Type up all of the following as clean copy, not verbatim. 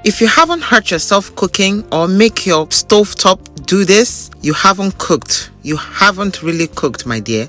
If you haven't hurt yourself cooking or make your stovetop do this, you haven't cooked. You haven't really cooked, my dear.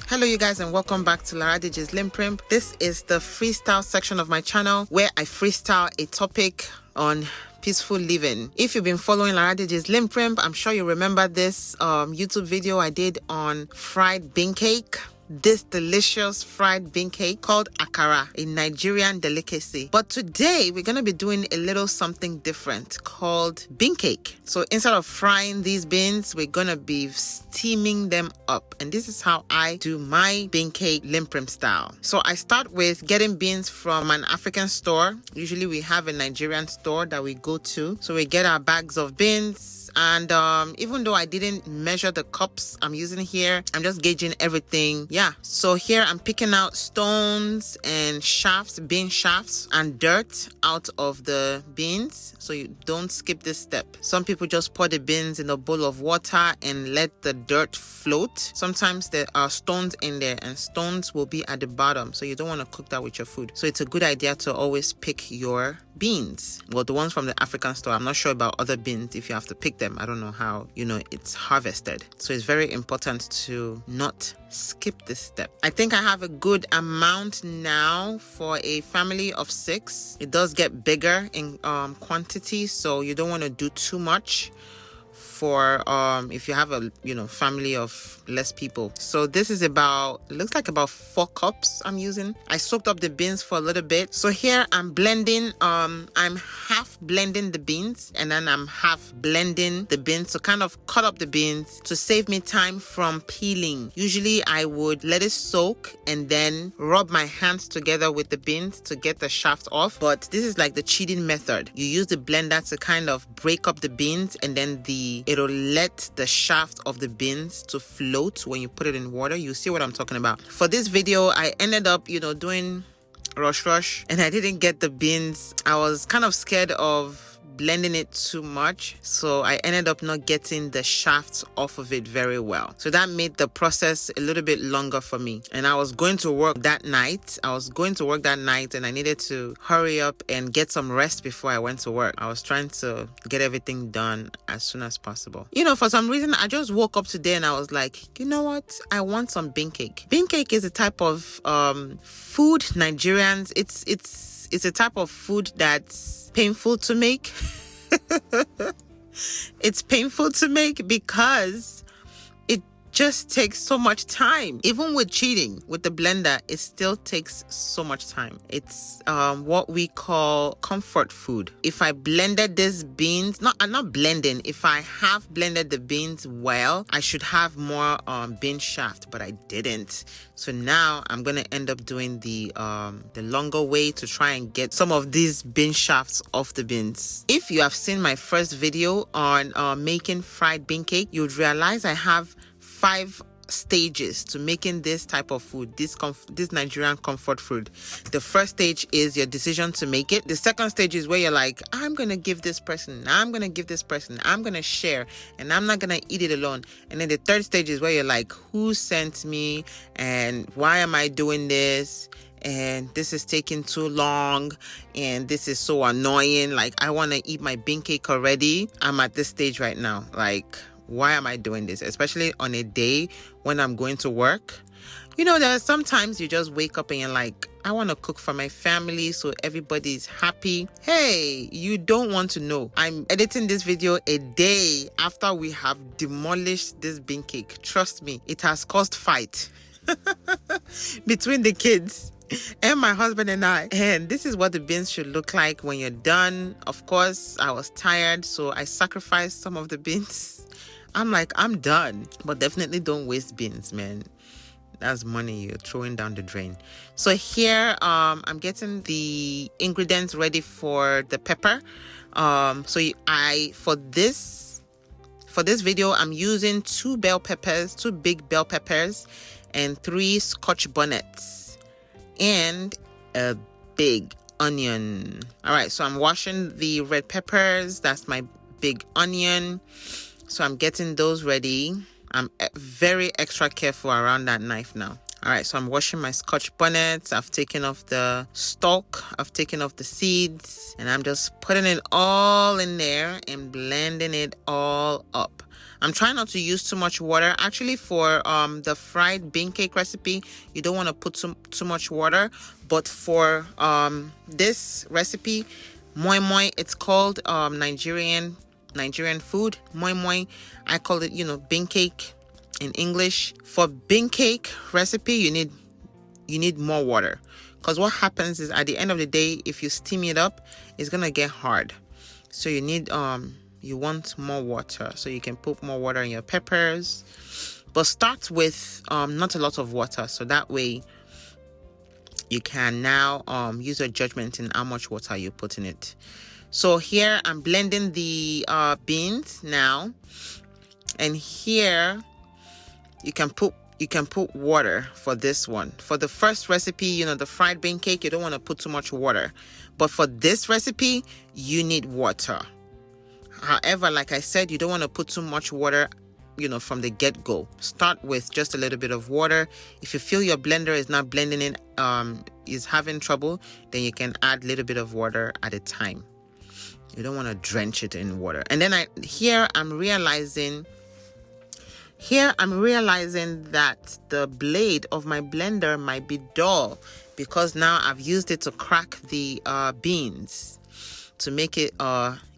Hello you guys, and welcome back to Laraddiji's LinPRinP. This is the freestyle section of my channel where I freestyle a topic on peaceful living. If you've been following Laraddiji's LinPRinP, I'm sure you remember this YouTube video I did on fried bean cake. This delicious fried bean cake called akara, a Nigerian delicacy. But today we're going to be doing a little something different called bean cake. So instead of frying these beans, we're going to be steaming them up. And this is how I do my bean cake LinPRinP style. So I start with getting beans from an African store. Usually we have a Nigerian store that we go to. So we get our bags of beans. And even though I didn't measure the cups I'm using here, I'm just gauging everything. Yeah, so here I'm picking out stones and shafts, bean shafts, and dirt out of the beans, so you don't skip this step. Some people just pour the beans in a bowl of water and let the dirt float. Sometimes there are stones in there, and stones will be at the bottom, so you don't want to cook that with your food. So it's a good idea to always pick your beans. Well, the ones from the African store. I'm not sure about other beans if you have to pick them. I don't know how, it's harvested. So it's very important to not skip this step. I think I have a good amount now for a family of 6. It does get bigger in quantity, so you don't want to do too much for if you have a family of less people. So this is looks like about 4 cups I'm using. I soaked up the beans for a little bit. So here I'm blending, I'm half blending the beans, and then I'm half blending the beans to kind of cut up the beans to save me time from peeling. Usually I would let it soak and then rub my hands together with the beans to get the shaft off, but this is like the cheating method. You use the blender to kind of break up the beans, and then it'll let the shaft of the beans to float when you put it in water. You see what I'm talking about. For this video, I ended up, doing rush, and I didn't get the beans. I was kind of scared of blending it too much, so I ended up not getting the shafts off of it very well. So that made the process a little bit longer for me. And I was going to work that night. And I needed to hurry up and get some rest before I went to work. I was trying to get everything done as soon as possible. For some reason, I just woke up today and I was like, you know what? I want some bean cake. Bean cake is a type of food Nigerians. It's a type of food that's painful to make. It's painful to make because it just takes so much time. Even with cheating with the blender, it still takes so much time. It's what we call comfort food. If I blended these beans, I'm not blending. If I have blended the beans well, I should have more bean shaft, but I didn't. So now I'm gonna end up doing the longer way to try and get some of these bean shafts off the beans. If you have seen my first video on making fried bean cake, you'd realize I have 5 stages to making this type of food, this Nigerian comfort food. The first stage is your decision to make it. The second stage is where you're like, I'm gonna give this person, I'm gonna give this person, I'm gonna share, and I'm not gonna eat it alone. And then the third stage is where you're like, who sent me, and why am I doing this, and this is taking too long, and this is so annoying, like I want to eat my bean cake already. I'm at this stage right now, like, why am I doing this? Especially on a day when I'm going to work. There are sometimes you just wake up and you're like, I want to cook for my family so everybody's happy. Hey, you don't want to know. I'm editing this video a day after we have demolished this bean cake. Trust me, it has caused fight between the kids and my husband and I. And this is what the beans should look like when you're done. Of course, I was tired, so I sacrificed some of the beans. I'm like, I'm done. But definitely don't waste beans, man. That's money you're throwing down the drain. So here, I'm getting the ingredients ready for the pepper. For this video, I'm using 2 bell peppers, 2 big bell peppers, and 3 Scotch bonnets, and a big onion. All right, so I'm washing the red peppers. That's my big onion. So I'm getting those ready. I'm very extra careful around that knife now. All right, so I'm washing my scotch bonnet. I've taken off the stalk, I've taken off the seeds, and I'm just putting it all in there and blending it all up. I'm trying not to use too much water. Actually, for the fried bean cake recipe, you don't want to put too much water. But for this recipe, MoiMoi, it's called Nigerian food, MoiMoi. I call it, bean cake in English. For bean cake recipe, you need more water, because what happens is at the end of the day, if you steam it up, it's gonna get hard. So you need you want more water, so you can put more water in your peppers, but start with not a lot of water, so that way you can now use your judgment in how much water you put in it. So here I'm blending the beans now, and here you can put water for this one. For the first recipe, the fried bean cake, you don't want to put too much water, but for this recipe you need water. However, like I said, you don't want to put too much water, from the get-go. Start with just a little bit of water. If you feel your blender is not blending it, is having trouble, then you can add a little bit of water at a time. You don't want to drench it in water. And then I'm realizing that the blade of my blender might be dull, because now I've used it to crack the beans to make it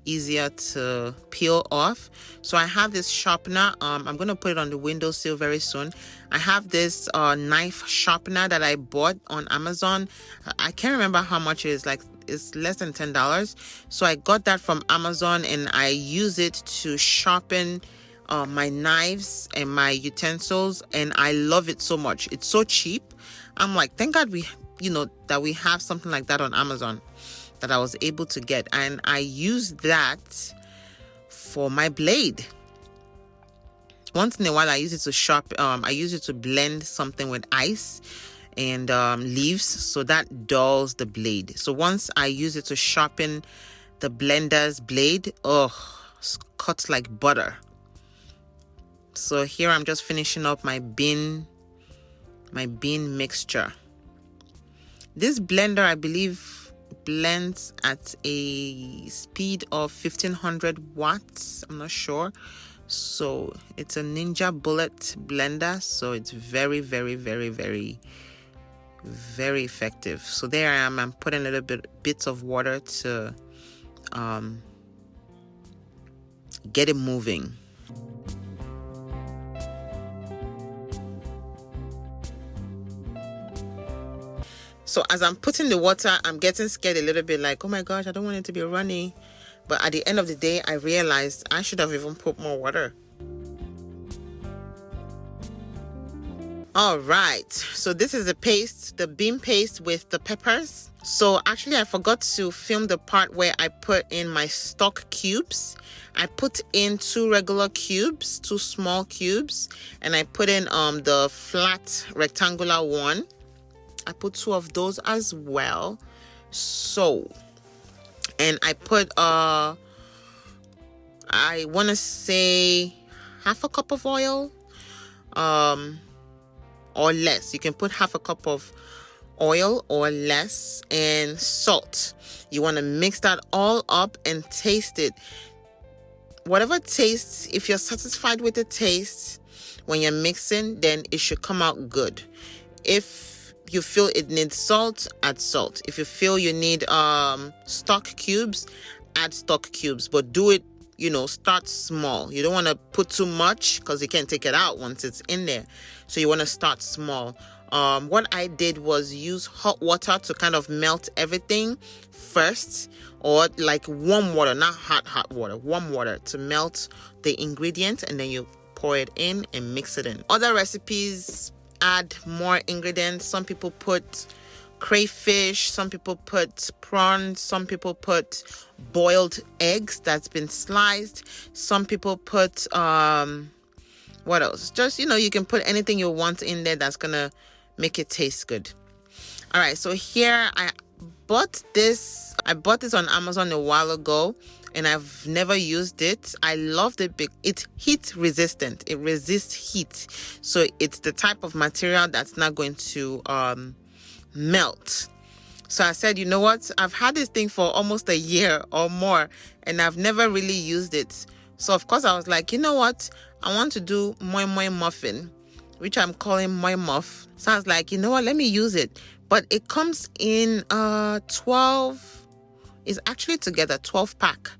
easier to peel off. So I have this sharpener. I'm gonna put it on the windowsill very soon. I have this knife sharpener that I bought on Amazon. I can't remember how much it is. It's less than $10. So I got that from Amazon, and I use it to sharpen my knives and my utensils, and I love it so much. It's so cheap. I'm like, thank God that we have something like that on Amazon that I was able to get, and I use that for my blade. Once in a while I use it to I use it to blend something with ice and leaves, so that dulls the blade. So once I use it to sharpen the blender's blade, it cuts like butter. So here I'm just finishing up my bean mixture. This blender, I believe, blends at a speed of 1500 watts. I'm not sure. So it's a Ninja Bullet blender, so it's very, very, very, very, very effective. So there I am. I'm putting a little bits of water to get it moving. So as I'm putting the water, I'm getting scared a little bit, like, oh my gosh, I don't want it to be runny. But at the end of the day, I realized I should have even put more water. All right, so this is the paste, the bean paste with the peppers. So actually I forgot to film the part where I put in my stock cubes. I put in 2 regular cubes, 2 small cubes, and I put in the flat rectangular one. I put 2 of those as well. So, and I put I want to say half a cup of oil, or less. You can put half a cup of oil or less, and salt. You want to mix that all up and taste it. Whatever tastes, if you're satisfied with the taste when you're mixing, then it should come out good. If you feel it needs salt, add salt. If you feel you need stock cubes, add stock cubes. But do it, start small. You don't want to put too much, because you can't take it out once it's in there. So you want to start small. What I did was use hot water to kind of melt everything first, or like warm water, not hot water, warm water to melt the ingredient, and then you pour it in and mix it in. Other recipes add more ingredients. Some people put crayfish, some people put prawns, some people put boiled eggs that's been sliced, some people put what else? Just you can put anything you want in there that's gonna make it taste good. All right, so here I bought this on Amazon a while ago, and I've never used it. I loved it because it's heat resistant. It resists heat. So it's the type of material that's not going to melt. So I said, you know what? I've had this thing for almost a year or more, and I've never really used it. So of course I was like, you know what? I want to do MoiMoi muffin, which I'm calling MOIMUFF. So I was like, you know what? Let me use it. But it comes in 12. It's actually together 12 pack.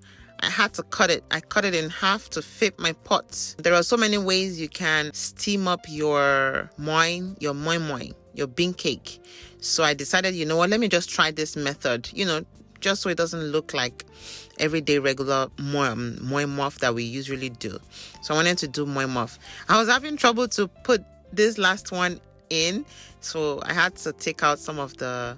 I had to cut it. I cut it in half to fit my pot. There are so many ways you can steam up your MoiMoi, your bean cake. So I decided, you know what, let me just try this method, just so it doesn't look like everyday regular MOIMUFF that we usually do. So I wanted to do MOIMUFF. I was having trouble to put this last one in, so I had to take out some of the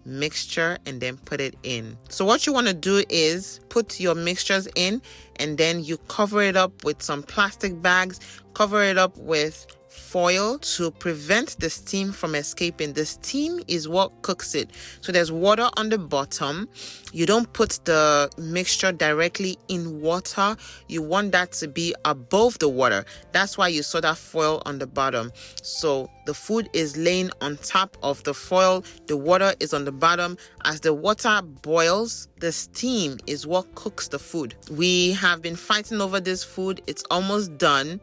mixture and then put it in. So what you want to do is put your mixtures in, and then you cover it up with some plastic bags, cover it up with foil to prevent the steam from escaping. The steam is what cooks it. So there's water on the bottom. You don't put the mixture directly in water. You want that to be above the water. That's why you saw that foil on the bottom. So the food is laying on top of the foil. The water is on the bottom. As the water boils, the steam is what cooks the food. We have been fighting over this food. It's almost done.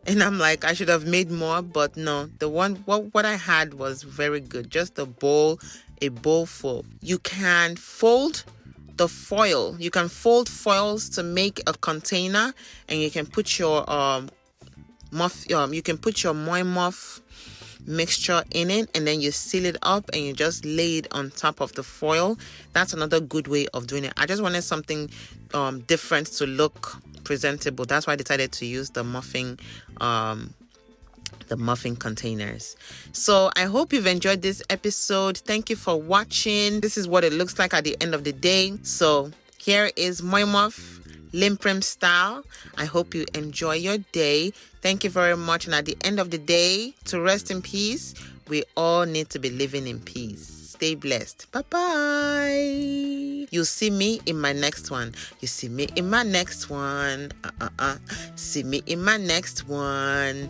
And I'm like, I should have made more, but no, what I had was very good. Just a bowl full. You can fold the foil. You can fold foils to make a container, and you can put your MOIMUFF mixture in it, and then you seal it up and you just lay it on top of the foil. That's another good way of doing it. I just wanted something different to look presentable. That's why I decided to use the muffin containers. So I hope you've enjoyed this episode. Thank you for watching. This is what it looks like at the end of the day. So here is MOIMUFF LinPRinP style. I hope you enjoy your day. Thank you very much. And at the end of the day, to rest in peace, we all need to be living in peace. Stay blessed. Bye-bye. You'll see me in my next one. You see me in my next one. See me in my next one.